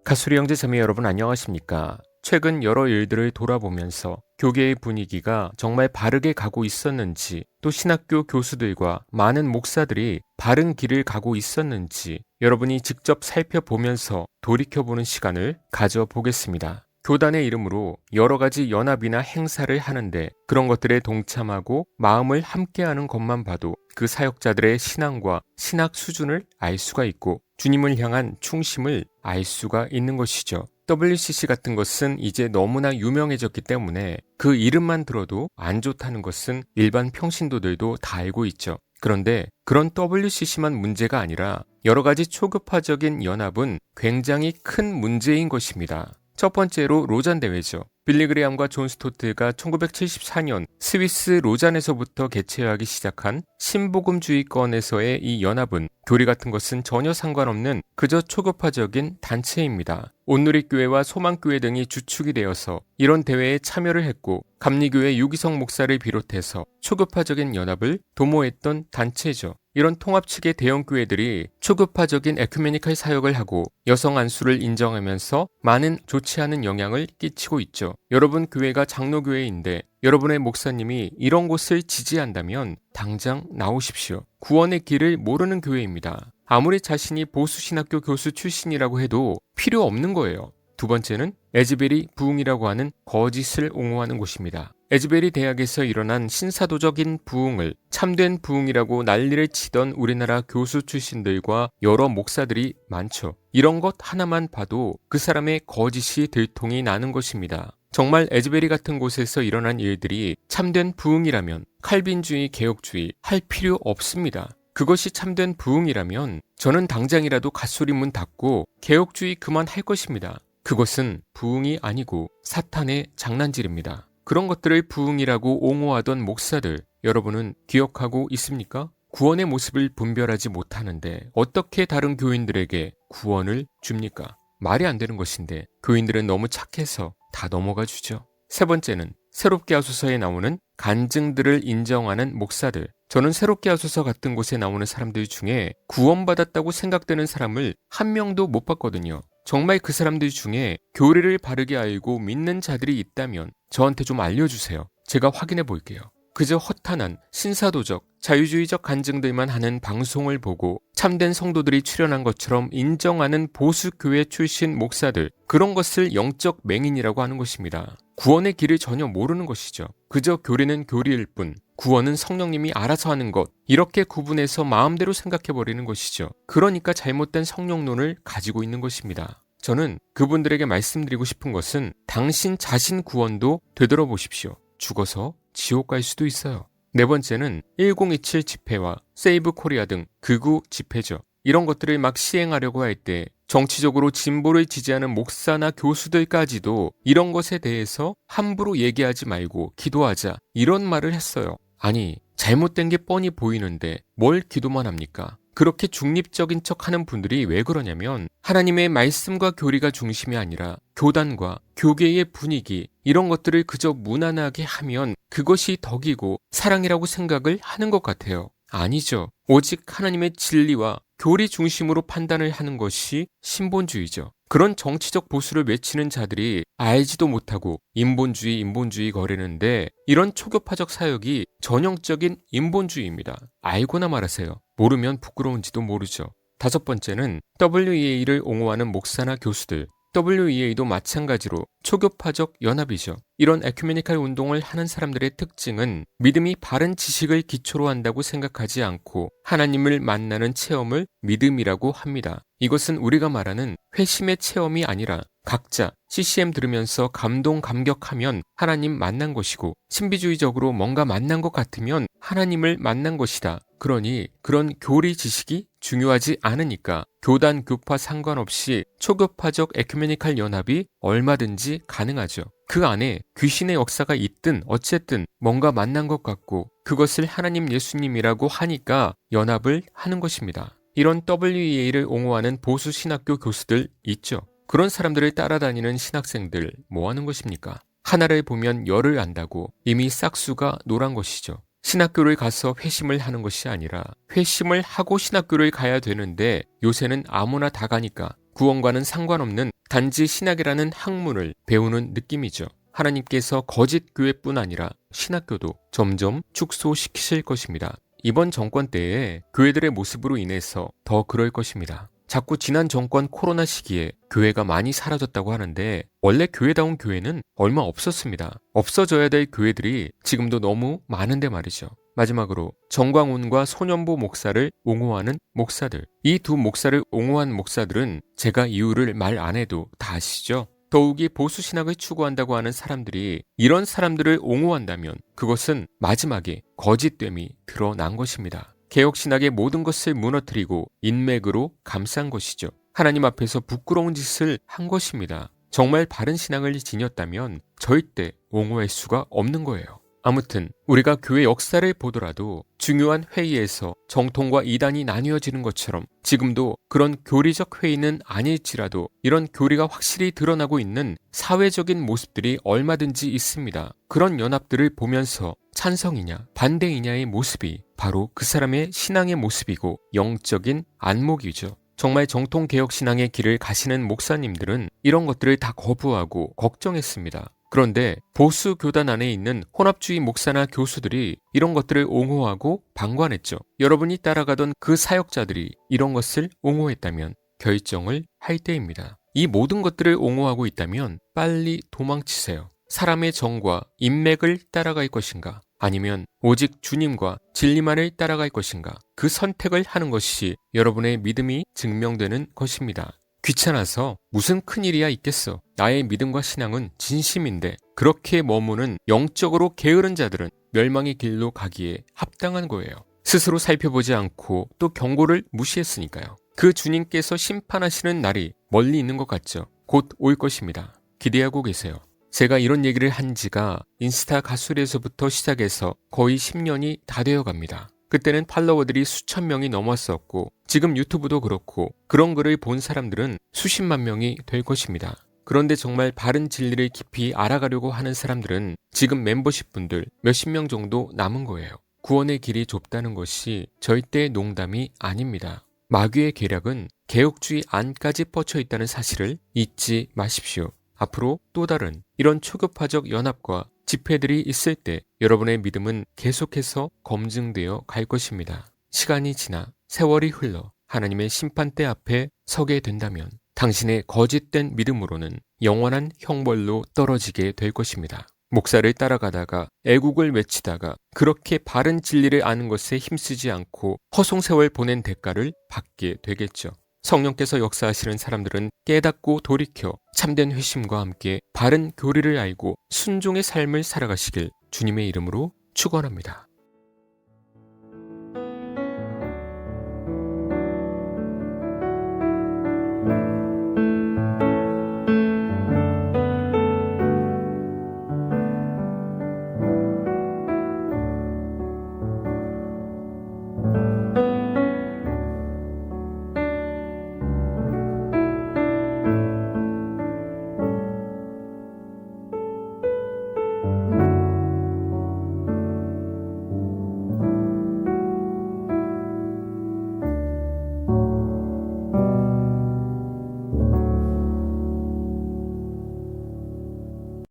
가수리 형제 자매 여러분 안녕하십니까? 최근 여러 일들을 돌아보면서 교계의 분위기가 정말 바르게 가고 있었는지, 또 신학교 교수들과 많은 목사들이 바른 길을 가고 있었는지 여러분이 직접 살펴보면서 돌이켜보는 시간을 가져보겠습니다. 교단의 이름으로 여러 가지 연합이나 행사를 하는데 그런 것들에 동참하고 마음을 함께하는 것만 봐도 그 사역자들의 신앙과 신학 수준을 알 수가 있고 주님을 향한 충심을 알 수가 있는 것이죠. WCC 같은 것은 이제 너무나 유명해졌기 때문에 그 이름만 들어도 안 좋다는 것은 일반 평신도들도 다 알고 있죠. 그런데 그런 WCC만 문제가 아니라 여러 가지 초급화적인 연합은 굉장히 큰 문제인 것입니다. 첫 번째로 로잔 대회죠. 빌리 그레함과 존 스토트가 1974년 스위스 로잔에서부터 개최하기 시작한 신복음주의권에서의 이 연합은 교리 같은 것은 전혀 상관없는 그저 초급화적인 단체입니다. 온누리교회와 소망교회 등이 주축이 되어서 이런 대회에 참여를 했고 감리교회 유기성 목사를 비롯해서 초급화적인 연합을 도모했던 단체죠. 이런 통합 측의 대형 교회들이 초급화적인 에큐메니컬 사역을 하고 여성 안수를 인정하면서 많은 좋지 않은 영향을 끼치고 있죠. 여러분 교회가 장로교회인데 여러분의 목사님이 이런 곳을 지지한다면 당장 나오십시오. 구원의 길을 모르는 교회입니다. 아무리 자신이 보수신학교 교수 출신이라고 해도 필요 없는 거예요. 두 번째는 에즈베리 부흥이라고 하는 거짓을 옹호하는 곳입니다. 에즈베리 대학에서 일어난 신사도적인 부흥을 참된 부흥이라고 난리를 치던 우리나라 교수 출신들과 여러 목사들이 많죠. 이런 것 하나만 봐도 그 사람의 거짓이 들통이 나는 것입니다. 정말 에즈베리 같은 곳에서 일어난 일들이 참된 부흥이라면 칼빈주의, 개혁주의 할 필요 없습니다. 그것이 참된 부흥이라면 저는 당장이라도 갓소리 문 닫고 개혁주의 그만할 것입니다. 그것은 부흥이 아니고 사탄의 장난질입니다. 그런 것들을 부흥이라고 옹호하던 목사들, 여러분은 기억하고 있습니까? 구원의 모습을 분별하지 못하는데 어떻게 다른 교인들에게 구원을 줍니까? 말이 안 되는 것인데 교인들은 너무 착해서 다 넘어가 주죠. 세 번째는 새롭게 하소서에 나오는 간증들을 인정하는 목사들. 저는 새롭게 하소서 같은 곳에 나오는 사람들 중에 구원받았다고 생각되는 사람을 한 명도 못 봤거든요. 정말 그 사람들 중에 교리를 바르게 알고 믿는 자들이 있다면 저한테 좀 알려주세요. 제가 확인해 볼게요. 그저 허탄한 신사도적, 자유주의적 간증들만 하는 방송을 보고 참된 성도들이 출연한 것처럼 인정하는 보수교회 출신 목사들, 그런 것을 영적 맹인이라고 하는 것입니다. 구원의 길을 전혀 모르는 것이죠. 그저 교리는 교리일 뿐, 구원은 성령님이 알아서 하는 것, 이렇게 구분해서 마음대로 생각해버리는 것이죠. 그러니까 잘못된 성령론을 가지고 있는 것입니다. 저는 그분들에게 말씀드리고 싶은 것은 당신 자신 구원도 되돌아보십시오. 죽어서 지옥 갈 수도 있어요. 네 번째는 1027 집회와 세이브 코리아 등 극우 집회죠. 이런 것들을 막 시행하려고 할 때 정치적으로 진보를 지지하는 목사나 교수들까지도 이런 것에 대해서 함부로 얘기하지 말고 기도하자, 이런 말을 했어요. 아니, 잘못된 게 뻔히 보이는데 뭘 기도만 합니까? 그렇게 중립적인 척 하는 분들이 왜 그러냐면 하나님의 말씀과 교리가 중심이 아니라 교단과 교계의 분위기, 이런 것들을 그저 무난하게 하면 그것이 덕이고 사랑이라고 생각을 하는 것 같아요. 아니죠. 오직 하나님의 진리와 교리 중심으로 판단을 하는 것이 신본주의죠. 그런 정치적 보수를 외치는 자들이 알지도 못하고 인본주의 거리는데 이런 초교파적 사역이 전형적인 인본주의입니다. 알고나 말하세요. 모르면 부끄러운지도 모르죠. 다섯 번째는 WEA를 옹호하는 목사나 교수들. WEA도 마찬가지로 초교파적 연합이죠. 이런 에큐메니컬 운동을 하는 사람들의 특징은 믿음이 바른 지식을 기초로 한다고 생각하지 않고 하나님을 만나는 체험을 믿음이라고 합니다. 이것은 우리가 말하는 회심의 체험이 아니라 각자 CCM 들으면서 감동감격하면 하나님 만난 것이고 신비주의적으로 뭔가 만난 것 같으면 하나님을 만난 것이다. 그러니 그런 교리 지식이 중요하지 않으니까 교단 교파 상관없이 초교파적 에큐메니컬 연합이 얼마든지 가능하죠. 그 안에 귀신의 역사가 있든 어쨌든 뭔가 만난 것 같고 그것을 하나님 예수님이라고 하니까 연합을 하는 것입니다. 이런 WEA를 옹호하는 보수 신학교 교수들 있죠. 그런 사람들을 따라다니는 신학생들 뭐 하는 것입니까? 하나를 보면 열을 안다고 이미 싹수가 노란 것이죠. 신학교를 가서 회심을 하는 것이 아니라 회심을 하고 신학교를 가야 되는데 요새는 아무나 다 가니까 구원과는 상관없는 단지 신학이라는 학문을 배우는 느낌이죠. 하나님께서 거짓 교회뿐 아니라 신학교도 점점 축소시키실 것입니다. 이번 정권 때에 교회들의 모습으로 인해서 더 그럴 것입니다. 자꾸 지난 정권 코로나 시기에 교회가 많이 사라졌다고 하는데 원래 교회다운 교회는 얼마 없었습니다. 없어져야 될 교회들이 지금도 너무 많은데 말이죠. 마지막으로 정광훈과 손연보 목사를 옹호하는 목사들. 이 두 목사를 옹호한 목사들은 제가 이유를 말 안 해도 다 아시죠? 더욱이 보수신학을 추구한다고 하는 사람들이 이런 사람들을 옹호한다면 그것은 마지막에 거짓됨이 드러난 것입니다. 개혁신학의 모든 것을 무너뜨리고 인맥으로 감싼 것이죠. 하나님 앞에서 부끄러운 짓을 한 것입니다. 정말 바른 신앙을 지녔다면 절대 옹호할 수가 없는 거예요. 아무튼 우리가 교회 역사를 보더라도 중요한 회의에서 정통과 이단이 나뉘어지는 것처럼 지금도 그런 교리적 회의는 아닐지라도 이런 교리가 확실히 드러나고 있는 사회적인 모습들이 얼마든지 있습니다. 그런 연합들을 보면서 찬성이냐 반대이냐의 모습이 바로 그 사람의 신앙의 모습이고 영적인 안목이죠. 정말 정통개혁신앙의 길을 가시는 목사님들은 이런 것들을 다 거부하고 걱정했습니다. 그런데 보수 교단 안에 있는 혼합주의 목사나 교수들이 이런 것들을 옹호하고 방관했죠. 여러분이 따라가던 그 사역자들이 이런 것을 옹호했다면 결정을 할 때입니다. 이 모든 것들을 옹호하고 있다면 빨리 도망치세요. 사람의 정과 인맥을 따라갈 것인가? 아니면 오직 주님과 진리만을 따라갈 것인가? 그 선택을 하는 것이 여러분의 믿음이 증명되는 것입니다. 귀찮아서 무슨 큰일이야 있겠어. 나의 믿음과 신앙은 진심인데 그렇게 머무는 영적으로 게으른 자들은 멸망의 길로 가기에 합당한 거예요. 스스로 살펴보지 않고 또 경고를 무시했으니까요. 그 주님께서 심판하시는 날이 멀리 있는 것 같죠. 곧 올 것입니다. 기대하고 계세요. 제가 이런 얘기를 한 지가 인스타 가수에서부터 시작해서 거의 10년이 다 되어 갑니다. 그때는 팔로워들이 수천 명이 넘었었고 지금 유튜브도 그렇고 그런 글을 본 사람들은 수십만 명이 될 것입니다. 그런데 정말 바른 진리를 깊이 알아가려고 하는 사람들은 지금 멤버십 분들 몇십 명 정도 남은 거예요. 구원의 길이 좁다는 것이 절대 농담이 아닙니다. 마귀의 계략은 개혁주의 안까지 뻗쳐 있다는 사실을 잊지 마십시오. 앞으로 또 다른 이런 초교파적 연합과 집회들이 있을 때 여러분의 믿음은 계속해서 검증되어 갈 것입니다. 시간이 지나 세월이 흘러 하나님의 심판대 앞에 서게 된다면 당신의 거짓된 믿음으로는 영원한 형벌로 떨어지게 될 것입니다. 목사를 따라가다가 애국을 외치다가 그렇게 바른 진리를 아는 것에 힘쓰지 않고 허송세월 보낸 대가를 받게 되겠죠. 성령께서 역사하시는 사람들은 깨닫고 돌이켜 참된 회심과 함께 바른 교리를 알고 순종의 삶을 살아가시길 주님의 이름으로 축원합니다.